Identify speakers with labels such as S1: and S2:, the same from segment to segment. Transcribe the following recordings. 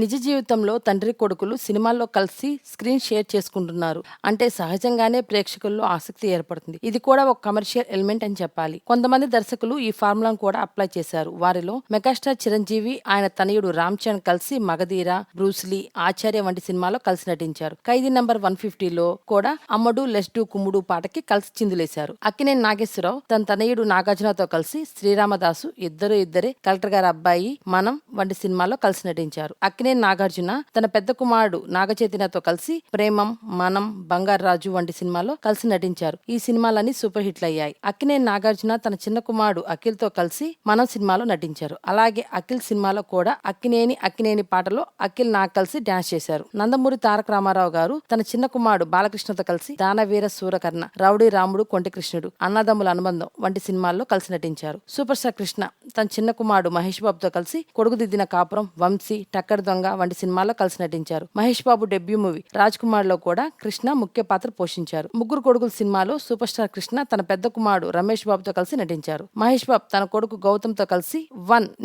S1: నిజ జీవితంలో తండ్రి కొడుకులు సినిమాల్లో కలిసి స్క్రీన్ షేర్ చేసుకుంటున్నారు అంటే సహజంగానే ప్రేక్షకుల్లో ఆసక్తి ఏర్పడుతుంది. ఇది కూడా ఒక కమర్షియల్ ఎలిమెంట్ అని చెప్పాలి. కొంతమంది దర్శకులు ఈ ఫార్ములాను కూడా అప్లై చేశారు. వారిలో మెగాస్టార్ చిరంజీవి, ఆయన తనయుడు రామ్ చరణ్ కలిసి మగధీర, బ్రూస్లీ, ఆచార్య వంటి సినిమాలో కలిసి నటించారు. ఖైదీ నంబర్ 150లో కూడా అమ్మడు లెస్డు కుమ్ముడు పాటకి కలిసి చిందులేశారు. అక్కినేని నాగేశ్వరరావు తన తనయుడు నాగార్జునతో కలిసి శ్రీరామదాసు, ఇద్దరే కలెక్టర్ గారి అబ్బాయి, మనం వంటి సినిమాలో కలిసి నటించారు. అక్కినేని నాగార్జున తన పెద్ద కుమారుడు నాగచైతన్యతో కలిసి ప్రేమం, మనం, బంగారు రాజు వంటి సినిమాలో కలిసి నటించారు. ఈ సినిమాలన్నీ సూపర్ హిట్లు అయ్యాయి. అక్కినేని నాగార్జున తన చిన్న కుమారుడు అఖిల్ తో కలిసి మనం సినిమాలో నటించారు. అలాగే అఖిల్ సినిమాలో కూడా అక్కినేని పాటలో అఖిల్ నాగ్ కలిసి డాన్స్ చేశారు. నందమూరి తారక రామారావు గారు తన చిన్న కుమారుడు బాలకృష్ణతో కలిసి దానవీర సూరకర్ణ, రౌడీ రాముడు, కొంటి కృష్ణుడు, అన్నదమ్ముల అనుబంధం వంటి సినిమాల్లో కలిసి నటించారు. సూపర్ స్టార్ కృష్ణ తన చిన్న కుమారుడు మహేష్ బాబుతో కలిసి కొడుకుదిద్దిన కాపురం, వంశీ, టక్కర్ దొంగ వంటి సినిమాల్లో కలిసి నటించారు. మహేష్ బాబు డెబ్యూ మూవీ రాజ్ కుమార్ లో కూడా కృష్ణ ముఖ్య పాత్ర పోషించారు. ముగ్గురు కొడుకుల సినిమాలో సూపర్ స్టార్ కృష్ణ తన పెద్ద కుమారుడు రమేష్ బాబుతో కలిసి నటించారు. మహేష్ బాబు తన కొడుకు గౌతమ్ తో కలిసి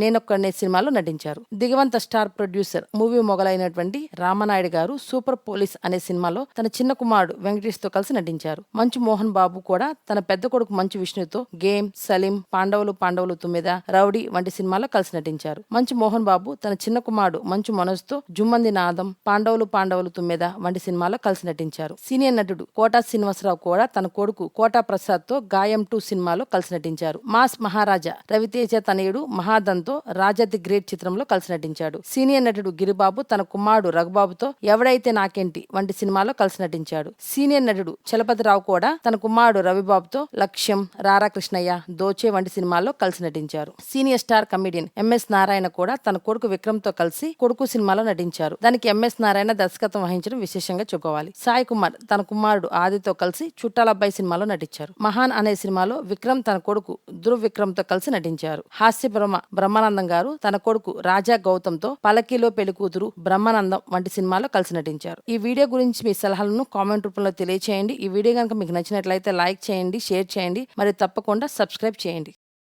S1: నేనొక్కనే సినిమాలో నటించారు. దిగవంత స్టార్ ప్రొడ్యూసర్ మూవీ మొగలైనటువంటి రామనాయుడు గారు సూపర్ పోలీస్ అనే సినిమాలో తన చిన్న కుమారుడు వెంకటేష్ తో కలిసి నటించారు. మంచు మోహన్ బాబు కూడా తన పెద్ద కొడుకు మంచు విష్ణుతో గేమ్, సలీం, పాండవులు 9, రౌడీ వంటి సినిమాలో కలిసి నటించారు. మంచు మోహన్ బాబు తన చిన్న కుమారుడు మంచు మనోజ్ తో జుమ్మంది నాదం, పాండవులు 9 వంటి సినిమాలో కలిసి నటించారు. సీనియర్ నటుడు కోటా శ్రీనివాసరావు కూడా తన కొడుకు కోటా ప్రసాద్ తో గాయం 2 సినిమాలో కలిసి నటించారు. మాస్ మహారాజా రవితేజ తనయుడు మహాదన్ తో రాజా ది గ్రేట్ చిత్రంలో కలిసి నటించాడు. సీనియర్ నటుడు గిరిబాబు తన కుమారుడు రఘుబాబుతో ఎవడైతే నాకేంటి వంటి సినిమాలో కలిసి నటించాడు. సీనియర్ నటుడు చలపతిరావు కూడా తన కుమారుడు రవిబాబుతో లక్ష్యం, రారా కృష్ణయ్య, దోచే వంటి సినిమాల్లో కలిసి నటించారు. Senior star comedian MS Narayana కూడా తన కొడుకు విక్రమ్ తో కలిసి కొడుకు సినిమాలో నటించారు. దానికి ఎంఎస్ నారాయణ దర్శకత్వం వహించడం విశేషంగా చెప్పుకోవాలి. సాయి కుమార్ తన కుమారుడు ఆదితో కలిసి చుట్టాలబ్బాయి సినిమాలో నటించారు. మహాన్ అనే సినిమాలో విక్రమ్ తన కొడుకు ధృవ్ విక్రమ్ తో కలిసి నటించారు. హాస్య బ్రహ్మానందం గారు తన కొడుకు రాజా గౌతమ్ తో పలకీలో పెళ్లి కూతురు, బ్రహ్మానందం వంటి సినిమాలో కలిసి నటించారు. ఈ వీడియో గురించి మీ సలహాలను కామెంట్ రూపంలో తెలియచేయండి. ఈ వీడియో కనుక మీకు నచ్చినట్లయితే లైక్ చేయండి, షేర్ చేయండి, మరియు తప్పకుండా సబ్స్క్రైబ్ చేయండి.